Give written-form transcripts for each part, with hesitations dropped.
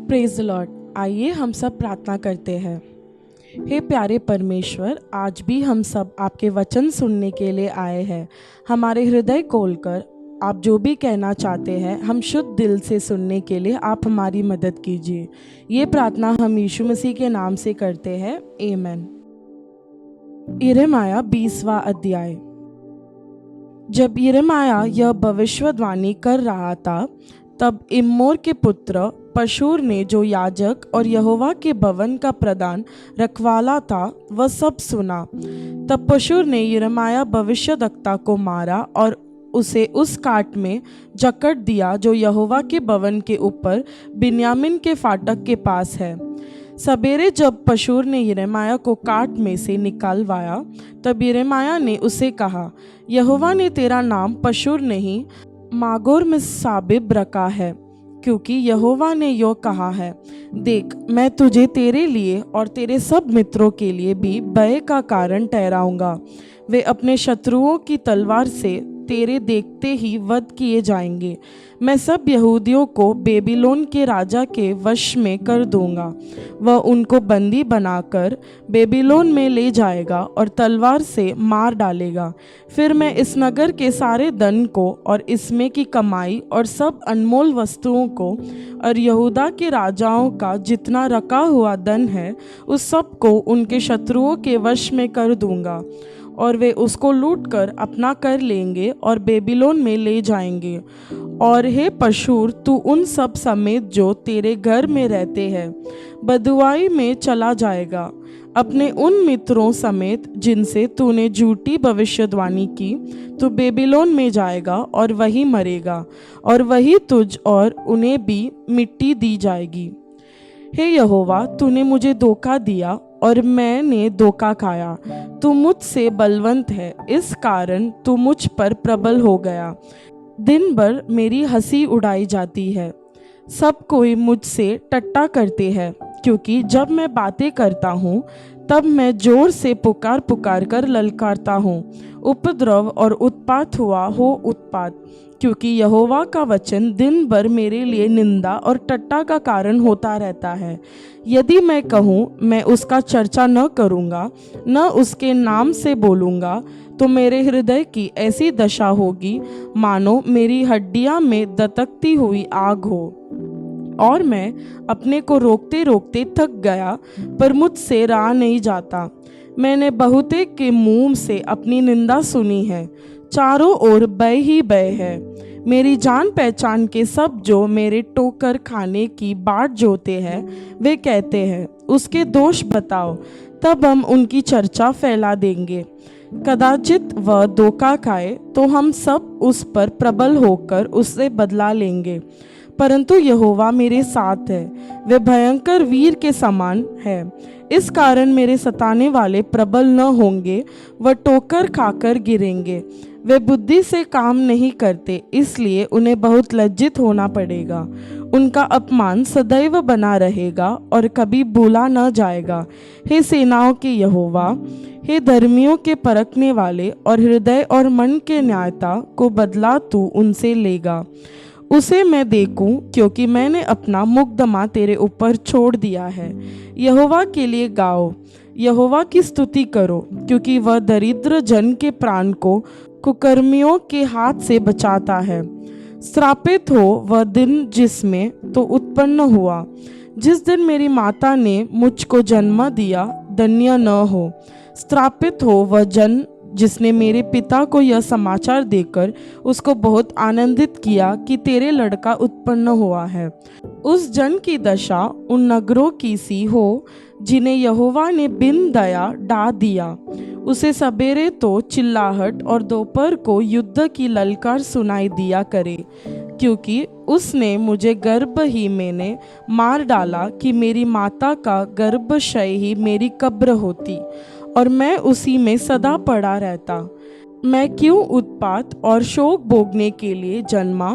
Praise the Lord. आइए हम सब प्रार्थना करते हैं। हे प्यारे परमेश्वर, आज भी हम सब आपके वचन सुनने के लिए आए हैं। हमारे हृदय खोलकर आप जो भी कहना चाहते हैं हम शुद्ध दिल से सुनने के लिए आप हमारी मदद कीजिए। ये प्रार्थना हम यीशु मसीह के नाम से करते हैं, आमीन। यिर्मयाह 20वां अध्याय। जब यिर्मयाह यह भविष्यवाणी कर रहा था तब इम्मोर के पुत्र पशूर ने, जो याजक और यहोवा के भवन का प्रधान रखवाला था, वह सब सुना। तब पशूर ने यिर्मयाह भविष्यद्वक्ता को मारा और उसे उस काट में जकड़ दिया जो यहोवा के भवन के ऊपर बिन्यामीन के फाटक के पास है। सवेरे जब पशूर ने यिर्मयाह को काट में से निकालवाया तब यिर्मयाह ने उसे कहा, यहोवा ने तेरा नाम पशूर नहीं मागोर मिस्साबिब रखा है, क्योंकि यहोवा ने यो कहा है, देख मैं तुझे तेरे लिए और तेरे सब मित्रों के लिए भी भय का कारण ठहराऊंगा। वे अपने शत्रुओं की तलवार से तेरे देखते ही वध किए जाएंगे। मैं सब यहूदियों को बेबीलोन के राजा के वश में कर दूंगा। वह उनको बंदी बनाकर बेबीलोन में ले जाएगा और तलवार से मार डालेगा। फिर मैं इस नगर के सारे धन को और इसमें की कमाई और सब अनमोल वस्तुओं को और यहूदा के राजाओं का जितना रखा हुआ धन है उस सब को उनके शत्रुओं के वश में कर दूंगा, और वे उसको लूटकर अपना कर लेंगे और बेबीलोन में ले जाएंगे। और हे पशूर, तू उन सब समेत जो तेरे घर में रहते हैं बदुआई में चला जाएगा, अपने उन मित्रों समेत जिनसे तूने झूठी भविष्यवाणी की। तू बेबीलोन में जाएगा और वही मरेगा, और वही तुझ और उन्हें भी मिट्टी दी जाएगी। हे यहोवा, तूने मुझे धोखा दिया और मैंने धोखा खाया। तू मुझसे बलवंत है, इस कारण तू मुझ पर प्रबल हो गया। दिन भर मेरी हंसी उड़ाई जाती है, सब कोई मुझसे टट्टा करते हैं, क्योंकि जब मैं बातें करता हूँ तब मैं जोर से पुकार पुकार कर ललकारता हूँ। उपद्रव और उत्पात हुआ हो उत्पात, क्योंकि यहोवा का वचन दिन भर मेरे लिए निंदा और टट्टा का कारण होता रहता है। यदि मैं कहूँ मैं उसका चर्चा न करूँगा, न उसके नाम से बोलूँगा, तो मेरे हृदय की ऐसी दशा होगी मानो मेरी हड्डियाँ में दतकती हुई आग हो। और मैं अपने को रोकते रोकते थक गया, पर मुझसे रहा नहीं जाता। मैंने बहुतेक के मुंह से अपनी निंदा सुनी है, चारों ओर भय ही भय है। मेरी जान पहचान के सब जो मेरे टोकर खाने की बाट जोते हैं, वे कहते हैं, उसके दोष बताओ, तब हम उनकी चर्चा फैला देंगे। कदाचित वह धोखा खाए तो हम सब उस पर प्रबल होकर उससे बदला लेंगे। परंतु यहोवा मेरे साथ है, वे भयंकर वीर के समान है। इस कारण मेरे सताने वाले प्रबल न होंगे, वह ठोकर खाकर गिरेंगे। वे बुद्धि से काम नहीं करते, इसलिए उन्हें बहुत लज्जित होना पड़ेगा। उनका अपमान सदैव बना रहेगा और कभी भूला न जाएगा। हे सेनाओं के यहोवा, हे धर्मियों के परखने वाले और हृदय और मन के न्यायता को बदला तू उनसे लेगा। उसे मैं देखूं, क्योंकि मैंने अपना मुकदमा तेरे ऊपर छोड़ दिया है। यहोवा के लिए गाओ, यहोवा की स्तुति करो, क्योंकि वह दरिद्र जन के प्राण को कुकर्मियों के हाथ से बचाता है। श्रापित हो वह दिन जिसमें तो उत्पन्न हुआ, जिस दिन मेरी माता ने मुझको जन्म दिया, धन्य न हो। श्रापित हो वह जन जिसने मेरे पिता को यह समाचार देकर उसको बहुत आनंदित किया कि तेरे लड़का उत्पन्न हुआ है। उस जन की दशा उन नगरों की सी हो जिन्हें यहोवा ने बिन दया ढा दिया। उसे सवेरे तो चिल्लाहट और दोपहर को युद्ध की ललकार सुनाई दिया करे, क्योंकि उसने मुझे गर्भ ही में मार डाला कि मेरी माता का गर्भाशय ही मेरी कब्र होती और मैं उसी में सदा पड़ा रहता। मैं क्यों उत्पात और शोक भोगने के लिए जन्मा,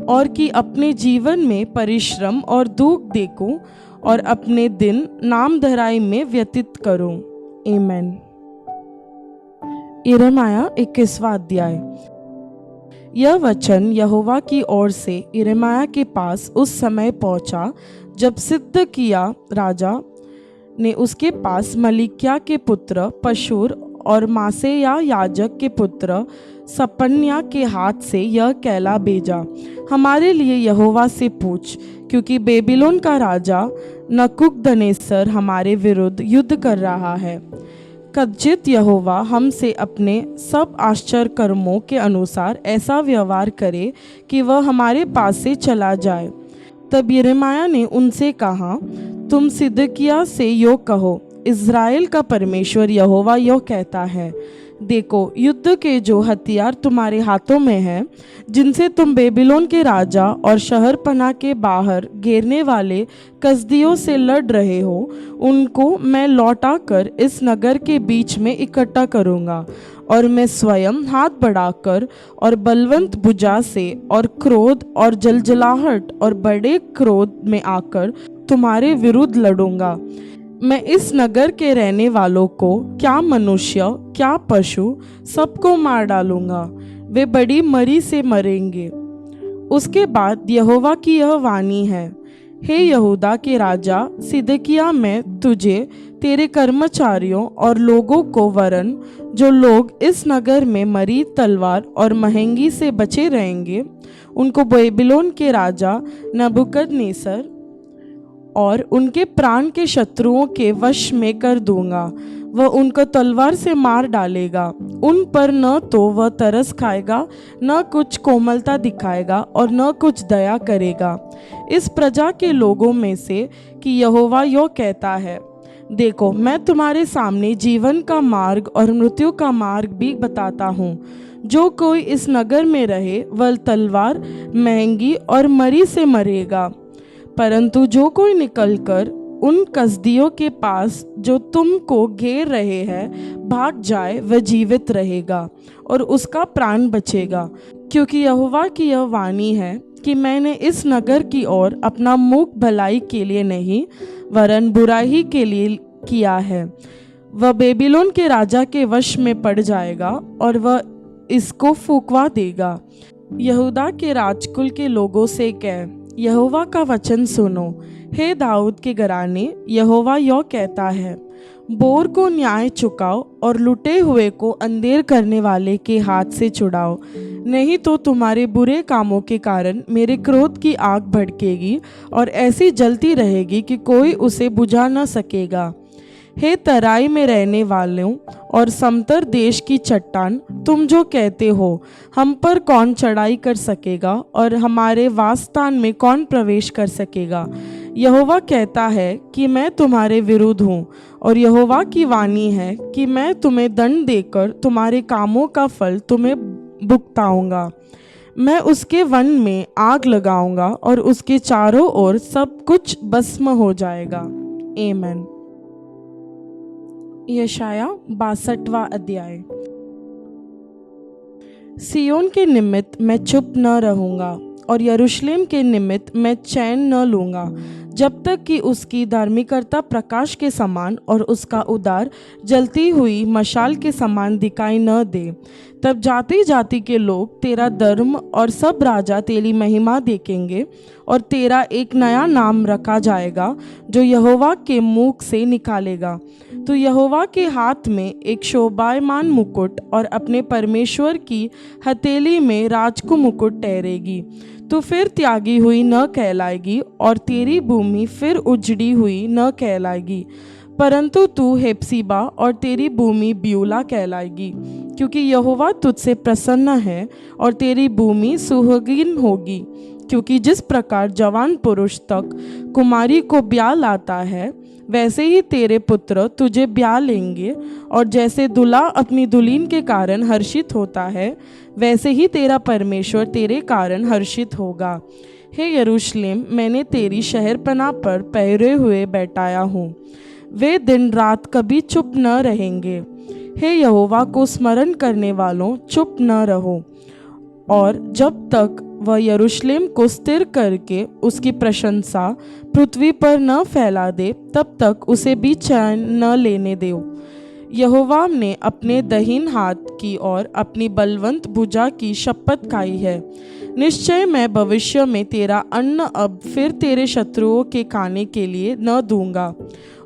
और कि अपने जीवन में परिश्रम और दुख देखूं और अपने दिन नामधराई में व्यतीत करूं। आमीन। यिर्मयाह 21वां अध्याय। यह वचन यहोवा की ओर से यिर्मयाह के पास उस समय पहुंचा जब सिदकिय्या राजा ने उसके पास मलिकिया के पुत्र पशूर और मासेया याजक के पुत्र सपन्या के हाथ से यह कहला भेजा, हमारे लिए यहोवा से पूछ, क्योंकि बेबीलोन का राजा नबूकदनेस्सर हमारे विरुद्ध युद्ध कर रहा है। कदजित यहोवा हमसे अपने सब आश्चर्य कर्मों के अनुसार ऐसा व्यवहार करे कि वह हमारे पास से चला जाए। तब यिर्मयाह ने उनसे कहा, तुम सिदकिय्या से यो कहो, इज़राइल का परमेश्वर यहोवा यो कहता है, देखो, युद्ध के जो हथियार तुम्हारे हाथों में हैं, जिनसे तुम बेबीलोन के राजा और शहरपनाह के बाहर घेरने वाले कसदियों से लड़ रहे हो, उनको मैं लौटा कर इस नगर के बीच में इकट्ठा करूँगा, और मैं स्वयं हाथ बढ़ाकर और बलवंत भुजा से और क्रोध और जलजलाहट और बड़े क्रोध में आकर तुम्हारे विरुद्ध लड़ूंगा। मैं इस नगर के रहने वालों को, क्या मनुष्य क्या पशु, सबको मार डालूंगा, वे बड़ी मरी से मरेंगे। उसके बाद यहोवा की यह वाणी है, हे यहूदा के राजा सिदकिय्या, मैं तुझे, तेरे कर्मचारियों और लोगों को, वरन जो लोग इस नगर में मरी तलवार और महंगी से बचे रहेंगे, उनको बेबीलोन के राजा नबूकदनेस्सर और उनके प्राण के शत्रुओं के वश में कर दूंगा। वह उनको तलवार से मार डालेगा, उन पर न तो वह तरस खाएगा, न कुछ कोमलता दिखाएगा और न कुछ दया करेगा। इस प्रजा के लोगों में से कि यहोवा यो कहता है, देखो, मैं तुम्हारे सामने जीवन का मार्ग और मृत्यु का मार्ग भी बताता हूँ। जो कोई इस नगर में रहे वह तलवार, महंगी और मरी से मरेगा, परंतु जो कोई निकलकर उन कसदियों के पास जो तुमको घेर रहे हैं भाग जाए, वह जीवित रहेगा और उसका प्राण बचेगा। क्योंकि यहोवा की यह वाणी है कि मैंने इस नगर की ओर अपना मुख भलाई के लिए नहीं, वरन बुराई के लिए किया है। वह बेबीलोन के राजा के वश में पड़ जाएगा और वह इसको फूंकवा देगा। यहूदा के राजकुल के लोगों से कह, यहोवा का वचन सुनो, हे दाऊद के घराने, यहोवा यो कहता है, बोर को न्याय चुकाओ और लुटे हुए को अंधेर करने वाले के हाथ से छुड़ाओ, नहीं तो तुम्हारे बुरे कामों के कारण मेरे क्रोध की आग भड़केगी और ऐसी जलती रहेगी कि कोई उसे बुझा न सकेगा। हे तराई में रहने वालों और समतर देश की चट्टान, तुम जो कहते हो, हम पर कौन चढ़ाई कर सकेगा और हमारे वासस्थान में कौन प्रवेश कर सकेगा। यहोवा कहता है कि मैं तुम्हारे विरुद्ध हूँ, और यहोवा की वाणी है कि मैं तुम्हें दंड देकर तुम्हारे कामों का फल तुम्हें भुगताऊंगा। मैं उसके वन में आग लगाऊंगा और उसके चारों ओर सब कुछ भस्म हो जाएगा। आमीन। यशाया 62वां अध्याय। सियोन के निमित्त मैं चुप न रहूंगा और यरूशलेम के निमित्त मैं चैन न लूंगा, जब तक कि उसकी धार्मिकता प्रकाश के समान और उसका उद्धार जलती हुई मशाल के समान दिखाई न दे। तब जाति जाति के लोग तेरा धर्म और सब राजा तेरी महिमा देखेंगे, और तेरा एक नया नाम रखा जाएगा जो यहोवा के मुख से निकालेगा। तो यहोवा के हाथ में एक शोभायमान मुकुट और अपने परमेश्वर की हथेली में राजकु मुकुट ठहरेगी। तू फिर त्यागी हुई न कहलाएगी और तेरी भूमि फिर उजड़ी हुई न कहलाएगी, परंतु तू हेप्सीबा और तेरी भूमि ब्यूला कहलाएगी, क्योंकि यहोवा तुझसे प्रसन्न है और तेरी भूमि सुहागिन होगी। क्योंकि जिस प्रकार जवान पुरुष तक कुमारी को ब्याह लाता है, वैसे ही तेरे पुत्र तुझे ब्याह लेंगे, और जैसे दूल्हा अपनी दुल्हन के कारण हर्षित होता है, वैसे ही तेरा परमेश्वर तेरे कारण हर्षित होगा। हे यरूशलेम, मैंने तेरी शहरपनाह पर पहरे हुए बैठाया हूँ, वे दिन रात कभी चुप न रहेंगे। हे यहोवा को स्मरण करने वालों, चुप न रहो, और जब तक वह यरूशलेम को स्थिर करके उसकी प्रशंसा पृथ्वी पर न फैला दे, तब तक उसे भी चैन न लेने दो। यहोवा ने अपने दहिन हाथ की और अपनी बलवंत भुजा की शपथ खाई है, निश्चय मैं भविष्य में तेरा अन्न अब फिर तेरे शत्रुओं के खाने के लिए न दूंगा,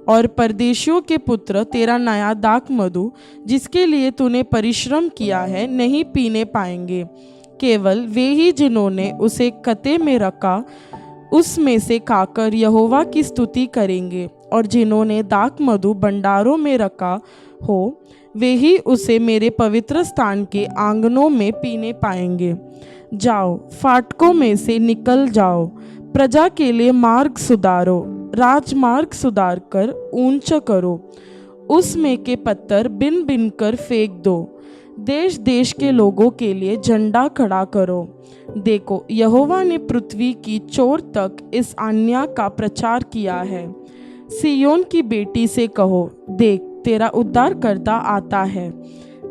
और परदेशियों के पुत्र तेरा नया दाख मधु जिसके लिए तूने परिश्रम किया है नहीं पीने पाएंगे। केवल वे ही जिन्होंने उसे कते में रखा उसमें से खाकर यहोवा की स्तुति करेंगे, और जिन्होंने दाख मधु भंडारों में रखा हो वे ही उसे मेरे पवित्र स्थान के आंगनों में पीने पाएंगे। जाओ, फाटकों में से निकल जाओ, प्रजा के लिए मार्ग सुधारो, राजमार्ग सुधार कर ऊंचा करो, उसमें के पत्थर बिन बिन कर फेंक दो, देश देश के लोगों के लिए झंडा खड़ा करो। देखो, यहोवा ने पृथ्वी की चोर तक इस आज्ञा का प्रचार किया है। सिय्योन की बेटी से कहो, देख तेरा उद्धारकर्ता आता है।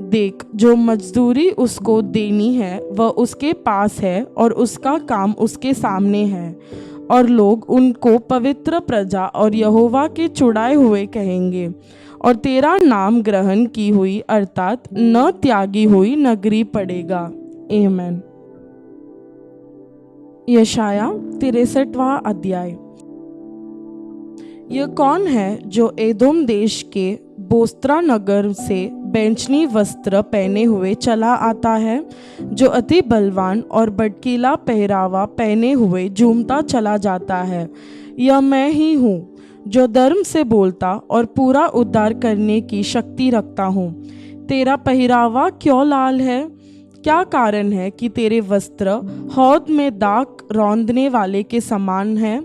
देख, जो मजदूरी उसको देनी है वह उसके पास है, और उसका काम उसके सामने है, और लोग उनको पवित्र प्रजा और यहोवा के चुराए हुए कहेंगे, और तेरा नाम ग्रहण की हुई अर्थात न त्यागी हुई नगरी पड़ेगा। आमीन। यशाया 63वां अध्याय। यह कौन है जो एदोम देश के बोस्त्रा नगर से बैंचनी वस्त्र पहने हुए चला आता है, जो अति बलवान और भड़कीला पहरावा पहने हुए झूमता चला जाता है? यह मैं ही हूँ जो धर्म से बोलता और पूरा उद्धार करने की शक्ति रखता हूँ। तेरा पहरावा क्यों लाल है? क्या कारण है कि तेरे वस्त्र हौद में दाख रौंदने वाले के समान है?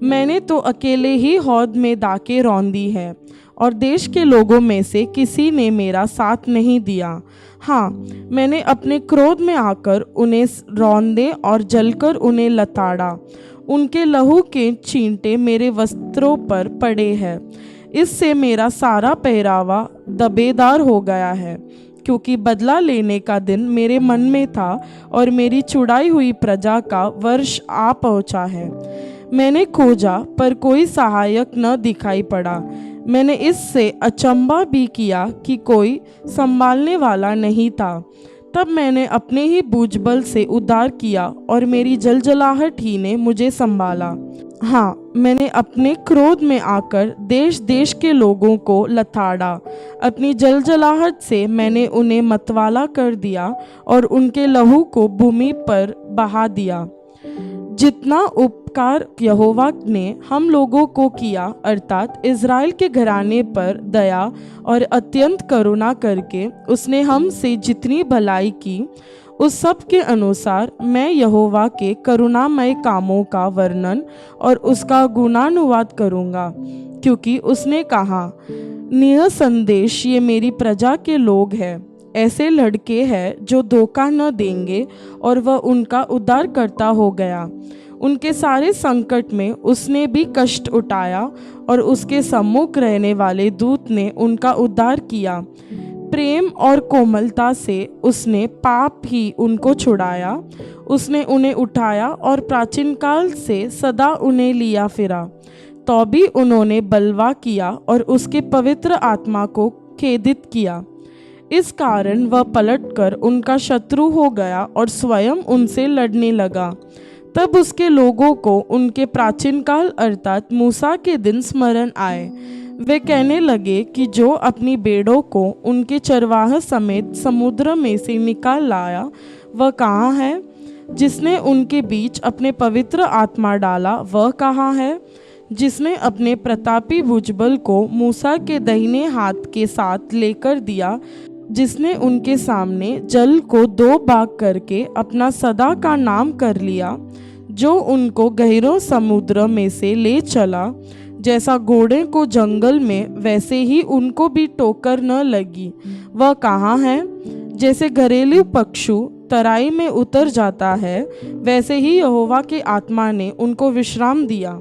मैंने तो अकेले ही हौद में दाखें रौंदी है, और देश के लोगों में से किसी ने मेरा साथ नहीं दिया। हाँ, मैंने अपने क्रोध में आकर उन्हें रौंदे और जलकर उन्हें लताड़ा। उनके लहू के छींटे मेरे वस्त्रों पर पड़े हैं। इससे मेरा सारा पहरावा दबेदार हो गया है, क्योंकि बदला लेने का दिन मेरे मन में था, और मेरी छुड़ाई हुई प्रजा का वर्ष आ पहुँचा है। मैंने खोजा पर कोई सहायक न दिखाई पड़ा। मैंने इससे अचंभा भी किया कि कोई संभालने वाला नहीं था। तब मैंने अपने ही भुजबल से उद्धार किया, और मेरी जलजलाहट ही ने मुझे संभाला। हाँ, मैंने अपने क्रोध में आकर देश देश के लोगों को लताड़ा। अपनी जलजलाहट से मैंने उन्हें मतवाला कर दिया, और उनके लहू को भूमि पर बहा दिया। जितना उपकार यहोवा ने हम लोगों को किया, अर्थात इज़राइल के घराने पर दया और अत्यंत करुणा करके उसने हमसे जितनी भलाई की, उस सब के अनुसार मैं यहोवा के करुणामय कामों का वर्णन और उसका गुणानुवाद करूँगा। क्योंकि उसने कहा, निःसंदेश ये मेरी प्रजा के लोग हैं, ऐसे लड़के हैं जो धोखा न देंगे, और वह उनका उद्धारकर्ता हो गया। उनके सारे संकट में उसने भी कष्ट उठाया, और उसके सम्मुख रहने वाले दूत ने उनका उद्धार किया। प्रेम और कोमलता से उसने पाप ही उनको छुड़ाया। उसने उन्हें उठाया और प्राचीन काल से सदा उन्हें लिया फिरा। तो भी उन्होंने बलवा किया और उसके पवित्र आत्मा को खेदित किया। इस कारण वह पलटकर उनका शत्रु हो गया और स्वयं उनसे लड़ने लगा। तब उसके लोगों को उनके प्राचीन काल अर्थात मूसा के दिन स्मरण आए। वे कहने लगे कि जो अपनी भेड़ों को उनके चरवाह समेत समुद्र में से निकाल लाया, वह कहाँ है? जिसने उनके बीच अपने पवित्र आत्मा डाला, वह कहाँ है? जिसने अपने प्रतापी भुजबल को मूसा के दाहिने हाथ के साथ लेकर दिया, जिसने उनके सामने जल को 2 भाग करके अपना सदा का नाम कर लिया, जो उनको गहरों समुद्र में से ले चला। जैसा घोड़े को जंगल में, वैसे ही उनको भी टोकर न लगी। वह कहाँ है? जैसे घरेलू पक्षु तराई में उतर जाता है, वैसे ही यहोवा के आत्मा ने उनको विश्राम दिया।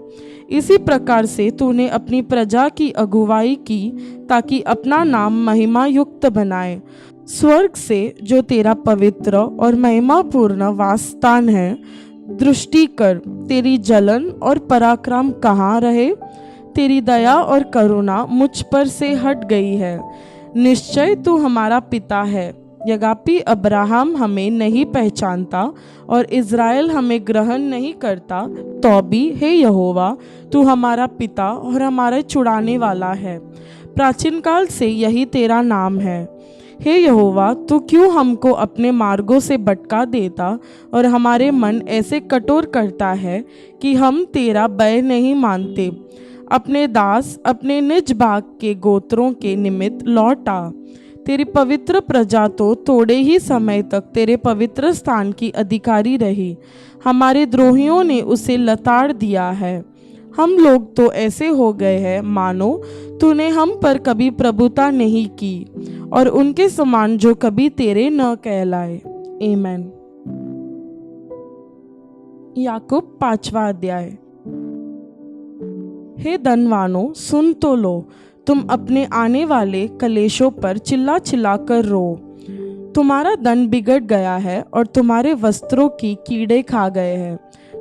इसी प्रकार से तूने अपनी प्रजा की अगुवाई की, ताकि अपना नाम महिमा युक्त बनाए। स्वर्ग से जो तेरा पवित्र और महिमापूर्ण वासस्थान है, दृष्टि कर, तेरी जलन और पराक्रम कहाँ रहे? तेरी दया और करुणा मुझ पर से हट गई है। निश्चय तू हमारा पिता है, यद्यपि अब्राहम हमें नहीं पहचानता और इज़राइल हमें ग्रहण नहीं करता, तो भी हे यहोवा, तू हमारा पिता और हमारा छुड़ाने वाला है। प्राचीन काल से यही तेरा नाम है। हे यहोवा, तू क्यों हमको अपने मार्गों से भटका देता और हमारे मन ऐसे कठोर करता है कि हम तेरा भय नहीं मानते। अपने दास अपने निज भाग के गोत्रों के निमित्त लौट आ। तेरी पवित्र प्रजा तो थोड़े ही समय तक तेरे पवित्र स्थान की अधिकारी रही। हमारे द्रोहियों ने उसे लताड़ दिया है। हम लोग तो ऐसे हो गए हैं मानो तूने हम पर कभी प्रभुता नहीं की, और उनके समान जो कभी तेरे न कहलाए। आमीन। याकूब 5वां अध्याय। हे धनवानों, सुन तो लो, तुम अपने आने वाले कलेशों पर चिल्ला चिल्ला कर रो। तुम्हारा धन बिगड़ गया है और तुम्हारे वस्त्रों की कीड़े खा गए हैं।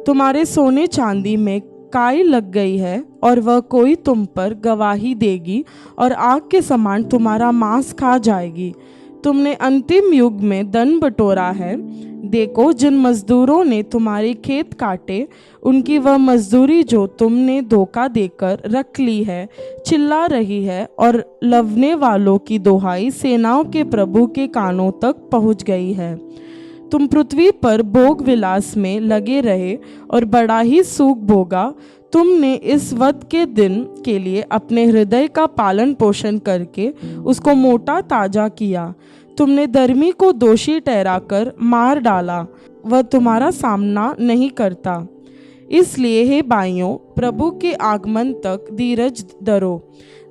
तुम्हारे सोने चांदी में काई लग गई है और वह कोई तुम पर गवाही देगी और आग के समान तुम्हारा मांस खा जाएगी। तुमने अंतिम युग में धन बटोरा है। देखो, जिन मजदूरों ने तुम्हारे खेत काटे, उनकी वह मजदूरी जो तुमने धोखा देकर रख ली है चिल्ला रही है, और लवने वालों की दोहाई सेनाओं के प्रभु के कानों तक पहुंच गई है। तुम पृथ्वी पर भोग विलास में लगे रहे और बड़ा ही सुख भोगा। तुमने इस वध के दिन के लिए अपने हृदय का पालन पोषण करके उसको मोटा ताजा किया। तुमने धर्मी को दोषी ठहराकर मार डाला, वह तुम्हारा सामना नहीं करता। इसलिए हे भाइयों, प्रभु के आगमन तक धीरज धरो।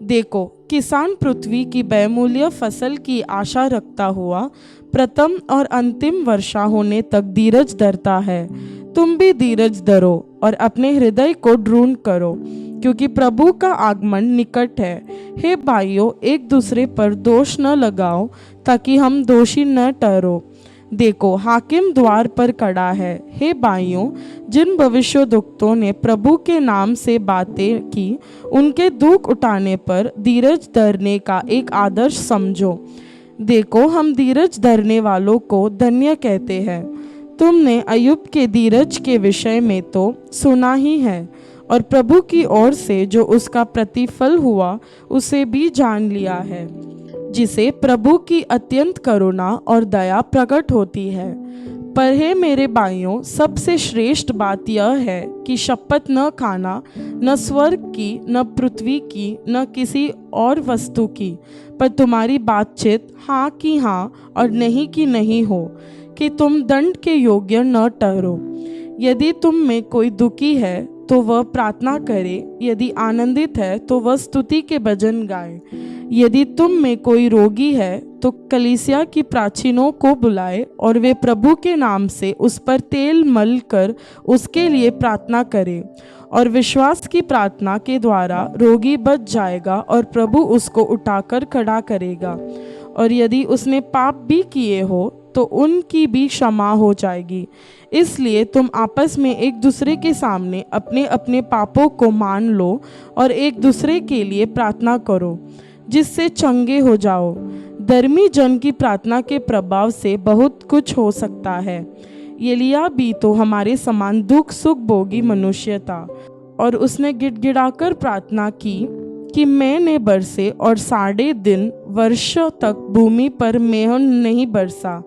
देखो, किसान पृथ्वी की बहुमूल्य फसल की आशा रखता हुआ प्रथम और अंतिम वर्षा होने तक धीरज धरता है। तुम भी धीरज धरो और अपने हृदय को ढूंढ करो, क्योंकि प्रभु का आगमन निकट है। हे भाइयों, एक दूसरे पर दोष न लगाओ, ताकि हम दोषी न ठहरो। देखो, हाकिम द्वार पर खड़ा है। हे भाइयों, जिन भविष्यद्वक्ताओं ने प्रभु के नाम से बातें की, उनके दुख उठाने पर धीरज धरने का एक आदर्श समझो। देखो, हम धीरज धरने वालों को धन्य कहते हैं। तुमने अय्यूब के धीरज के विषय में तो सुना ही है, और प्रभु की ओर से जो उसका प्रतिफल हुआ उसे भी जान लिया है, जिसे प्रभु की अत्यंत करुणा और दया प्रकट होती है। पर हे मेरे भाइयों, सबसे श्रेष्ठ बात यह है कि शपथ न खाना, न स्वर्ग की, न पृथ्वी की, न किसी और वस्तु की, पर तुम्हारी बातचीत हाँ की हाँ और नहीं की नहीं हो, कि तुम दंड के योग्य न ठहरो। यदि तुम में कोई दुखी है तो वह प्रार्थना करे, यदि आनंदित है तो वह स्तुति के भजन गाए। यदि तुम में कोई रोगी है तो कलीसिया की प्राचीनों को बुलाए, और वे प्रभु के नाम से उस पर तेल मल कर उसके लिए प्रार्थना करे, और विश्वास की प्रार्थना के द्वारा रोगी बच जाएगा और प्रभु उसको उठाकर खड़ा करेगा। और यदि उसने पाप भी किए हो तो उनकी भी क्षमा हो जाएगी। इसलिए तुम आपस में एक दूसरे के सामने अपने अपने पापों को मान लो और एक दूसरे के लिए प्रार्थना करो, जिससे चंगे हो जाओ। धर्मी जन की प्रार्थना के प्रभाव से बहुत कुछ हो सकता है। एलिय्याह भी तो हमारे समान दुख सुख भोगी मनुष्य था, और उसने गिड़गिड़ाकर प्रार्थना की कि मैंने बरसे, और 3.5 दिन वर्ष तक भूमि पर मेंह नहीं बरसा।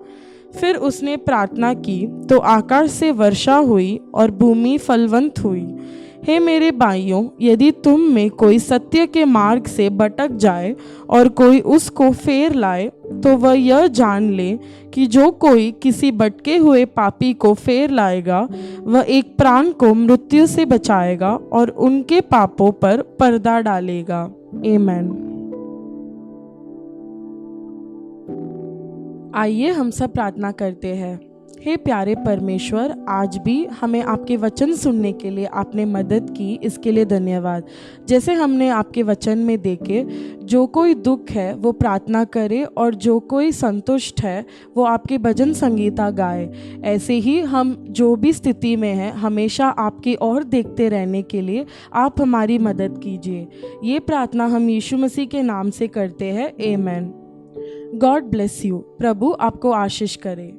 फिर उसने प्रार्थना की तो आकाश से वर्षा हुई और भूमि फलवंत हुई। हे मेरे भाइयों, यदि तुम में कोई सत्य के मार्ग से भटक जाए और कोई उसको फेर लाए, तो वह यह जान ले कि जो कोई किसी भटके हुए पापी को फेर लाएगा, वह एक प्राण को मृत्यु से बचाएगा और उनके पापों पर पर्दा डालेगा। आमीन। आइए हम सब प्रार्थना करते हैं। हे प्यारे परमेश्वर, आज भी हमें आपके वचन सुनने के लिए आपने मदद की, इसके लिए धन्यवाद। जैसे हमने आपके वचन में देखे, जो कोई दुख है वो प्रार्थना करे, और जो कोई संतुष्ट है वो आपके भजन संगीता गाए। ऐसे ही हम जो भी स्थिति में हैं, हमेशा आपकी ओर देखते रहने के लिए आप हमारी मदद कीजिए। ये प्रार्थना हम यीशु मसीह के नाम से करते हैं। आमीन। God bless you. प्रभु आपको आशीष करे।